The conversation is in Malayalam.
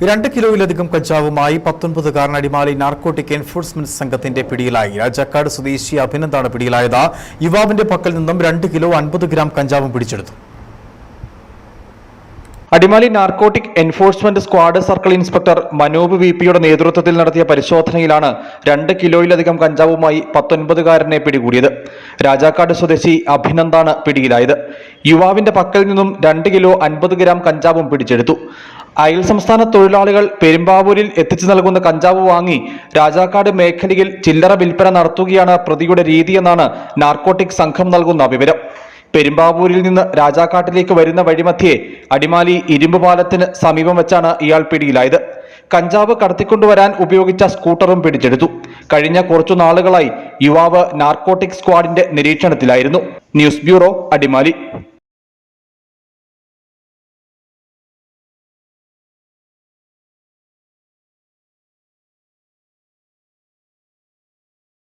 2 കിലോയിലധികം കഞ്ചാവുമായി 19-കാരൻ അടിമാലി നാർക്കോട്ടിക് എൻഫോഴ്സ്മെന്റ് സംഘത്തിന്റെ പിടിയിലായി. രാജാക്കാട് സ്വദേശി അഭിനന്ദാണ് പിടിയിലായത്. യുവാവിന്റെ പക്കൽ നിന്നും 2 കിലോ 50 ഗ്രാം കഞ്ചാവും പിടിച്ചെടുത്തു. Adimali narcotic enforcement squad circle inspector Manob വിപിയുടെ നേതൃത്വത്തിൽ നടത്തിയ പരിശോധനയിലാണ് 2 കിലോയിലധികം കഞ്ചാവുമായി 19-കാരനെ പിടികൂടിയത്. രാജാക്കാട് സ്വദേശി അഭിനന്ദാണ് പിടിയിലായത്. യുവാവിന്റെ പക്കൽ നിന്നും 2 കിലോ 50 ഗ്രാം കഞ്ചാവും പിടിച്ചെടുത്തു. അയൽ സംസ്ഥാന തൊഴിലാളികൾ പെരുമ്പാവൂരിൽ എത്തിച്ചു നൽകുന്ന കഞ്ചാവ് വാങ്ങി രാജാക്കാട് മേഖലയിൽ ചില്ലറ വിൽപ്പന നടത്തുകയാണ് പ്രതിയുടെ രീതിയെന്നാണ് നാർക്കോട്ടിക് സംഘം നൽകുന്ന വിവരം. പെരുമ്പാവൂരിൽ നിന്ന് രാജാക്കാട്ടിലേക്ക് വരുന്ന വഴിമധ്യേ അടിമാലി ഇരുമ്പ് പാലത്തിന് സമീപം വെച്ചാണ് ഇയാൾ പിടിയിലായത്. കഞ്ചാവ് കടത്തിക്കൊണ്ടുവരാൻ ഉപയോഗിച്ച സ്കൂട്ടറും പിടിച്ചെടുത്തു. കഴിഞ്ഞ കുറച്ചു നാളുകളായി യുവാവ് നാർക്കോട്ടിക് സ്ക്വാഡിന്റെ നിരീക്ഷണത്തിലായിരുന്നു. News bureau, Adimali.